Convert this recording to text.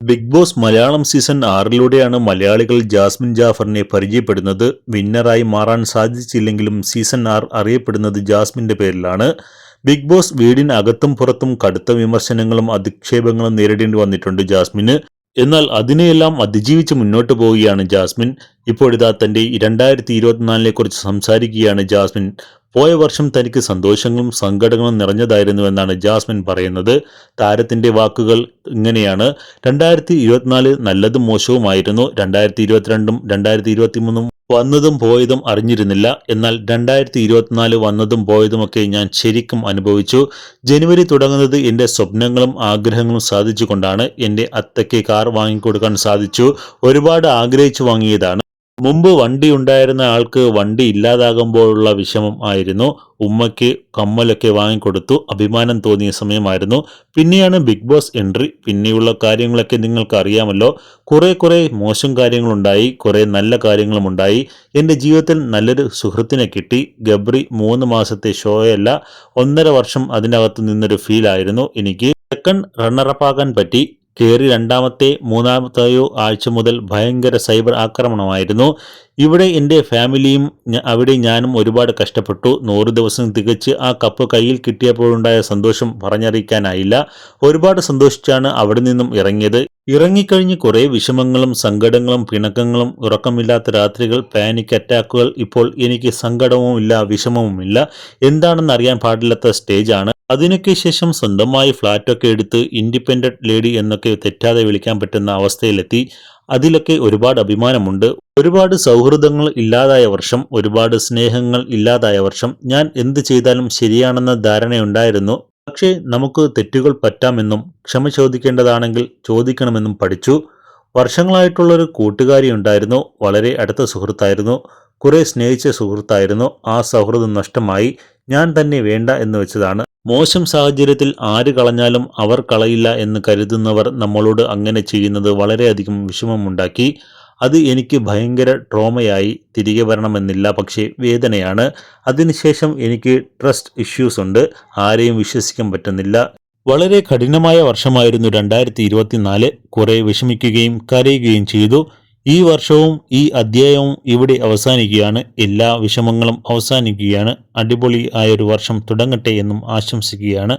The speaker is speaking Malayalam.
ബിഗ് ബോസ് മലയാളം സീസൺ 6 മലയാളികൾ ജാസ്മിൻ ജാഫറിനെ പരിചയപ്പെടുന്നത്. വിന്നറായി മാറാൻ സാധിച്ചില്ലെങ്കിലും സീസൺ 6 അറിയപ്പെടുന്നത് ജാസ്മിന്റെ പേരിലാണ്. ബിഗ് ബോസ് വീടിന് അകത്തും പുറത്തും കടുത്ത വിമർശനങ്ങളും അധിക്ഷേപങ്ങളും നേരിടേണ്ടി വന്നിട്ടുണ്ട് ജാസ്മിന്. എന്നാൽ അതിനെയെല്ലാം അതിജീവിച്ച് മുന്നോട്ട് പോവുകയാണ് ജാസ്മിൻ. ഇപ്പോഴിതാ തന്റെ 2024 കുറിച്ച് സംസാരിക്കുകയാണ് ജാസ്മിൻ. പോയ വർഷം തനിക്ക് സന്തോഷങ്ങളും സങ്കടങ്ങളും നിറഞ്ഞതായിരുന്നുവെന്നാണ് ജാസ്മിൻ പറയുന്നത്. താരത്തിന്റെ വാക്കുകൾ ഇങ്ങനെയാണ്: 2024 നല്ലതും മോശവുമായിരുന്നു. 2022 2023 വന്നതും പോയതും അറിഞ്ഞിരുന്നില്ല. എന്നാൽ 2024 വന്നതും പോയതുമൊക്കെ ഞാൻ ശരിക്കും അനുഭവിച്ചു. ജനുവരി തുടങ്ങുന്നത് എൻ്റെ സ്വപ്നങ്ങളും ആഗ്രഹങ്ങളും സാധിച്ചുകൊണ്ടാണ്. എൻ്റെ അത്തയ്ക്ക് കാർ വാങ്ങിക്കൊടുക്കാൻ സാധിച്ചു. ഒരുപാട് ആഗ്രഹിച്ചു വാങ്ങിയതാണ്. മുമ്പ് വണ്ടി ഉണ്ടായിരുന്ന ആൾക്ക് വണ്ടി ഇല്ലാതാകുമ്പോഴുള്ള വിഷമം ആയിരുന്നു. ഉമ്മയ്ക്ക് കമ്മലൊക്കെ വാങ്ങിക്കൊടുത്തു. അഭിമാനം തോന്നിയ സമയമായിരുന്നു. പിന്നെയാണ് ബിഗ് ബോസ് എൻട്രി. പിന്നെയുള്ള കാര്യങ്ങളൊക്കെ നിങ്ങൾക്ക് അറിയാമല്ലോ. കുറേ മോശം കാര്യങ്ങളുണ്ടായി, കുറേ നല്ല കാര്യങ്ങളും ഉണ്ടായി. എൻ്റെ ജീവിതത്തിൽ നല്ലൊരു സുഹൃത്തിനെ കിട്ടി. ഗബ്രി 3 മാസത്തെ ഷോയല്ല, 1.5 വർഷം അതിനകത്ത് നിന്നൊരു ഫീലായിരുന്നു എനിക്ക്. സെക്കൻഡ് റണ്ണറപ്പാകാൻ പറ്റി. കയറി 2-3 ആഴ്ച മുതൽ ഭയങ്കര സൈബർ ആക്രമണമായിരുന്നു. ഇവിടെ എൻ്റെ ഫാമിലിയും അവിടെ ഞാനും ഒരുപാട് കഷ്ടപ്പെട്ടു. 100 ദിവസം തികച്ച് ആ കപ്പ് കയ്യിൽ കിട്ടിയപ്പോഴുണ്ടായ സന്തോഷം പറഞ്ഞറിയിക്കാനായില്ല. ഒരുപാട് സന്തോഷിച്ചാണ് അവിടെ നിന്നും ഇറങ്ങിയത്. ഇറങ്ങിക്കഴിഞ്ഞ് കുറേ വിഷമങ്ങളും സങ്കടങ്ങളും പിണക്കങ്ങളും, ഉറക്കമില്ലാത്ത രാത്രികൾ, പാനിക് അറ്റാക്കുകൾ. ഇപ്പോൾ എനിക്ക് സങ്കടവുമില്ല, വിഷമവുമില്ല. എന്താണെന്ന് അറിയാൻ പാടില്ലാത്ത സ്റ്റേജാണ്. അതിനൊക്കെ ശേഷം സ്വന്തമായി ഫ്ലാറ്റൊക്കെ എടുത്ത് ഇൻഡിപെൻഡന്റ് ലേഡി എന്നൊക്കെ തെറ്റാതെ വിളിക്കാൻ പറ്റുന്ന അവസ്ഥയിലെത്തി. അതിലൊക്കെ ഒരുപാട് അഭിമാനമുണ്ട്. ഒരുപാട് സൗഹൃദങ്ങൾ ഇല്ലാതായ വർഷം, ഒരുപാട് സ്നേഹങ്ങൾ ഇല്ലാതായ വർഷം. ഞാൻ എന്ത് ചെയ്താലും ശരിയാണെന്ന ധാരണയുണ്ടായിരുന്നു. പക്ഷേ നമുക്ക് തെറ്റുകൾ പറ്റാമെന്നും ക്ഷമ ചോദിക്കേണ്ടതാണെങ്കിൽ ചോദിക്കണമെന്നും പഠിച്ചു. വർഷങ്ങളായിട്ടുള്ളൊരു കൂട്ടുകാരി ഉണ്ടായിരുന്നു. വളരെ അടുത്ത സുഹൃത്തായിരുന്നു. കുറെ സ്നേഹിച്ച സുഹൃത്തായിരുന്നു. ആ സൗഹൃദം നഷ്ടമായി. ഞാൻ തന്നെ വേണ്ട എന്ന് വെച്ചതാണ്. മോശം സാഹചര്യത്തിൽ ആര് കളഞ്ഞാലും അവർ കളയില്ല എന്ന് കരുതുന്നവർ നമ്മളോട് അങ്ങനെ ചെയ്യുന്നത് വളരെയധികം വിഷമമുണ്ടാക്കി. അത് എനിക്ക് ഭയങ്കര ട്രോമയായി. തിരികെ വരണമെന്നില്ല, പക്ഷേ വേദനയാണ്. അതിനുശേഷം എനിക്ക് ട്രസ്റ്റ് ഇഷ്യൂസ് ഉണ്ട്. ആരെയും വിശ്വസിക്കാൻ പറ്റുന്നില്ല. വളരെ കഠിനമായ വർഷമായിരുന്നു 2024. കുറെ വിഷമിക്കുകയും കരയുകയും ചെയ്തു. ഈ വർഷവും ഈ അധ്യായവും ഇവിടെ അവസാനിക്കുകയാണ്. എല്ലാ വിഷമങ്ങളും അവസാനിക്കുകയാണ്. അടിപൊളി ആയൊരു വർഷം തുടങ്ങട്ടെ എന്നും ആശംസിക്കുകയാണ്.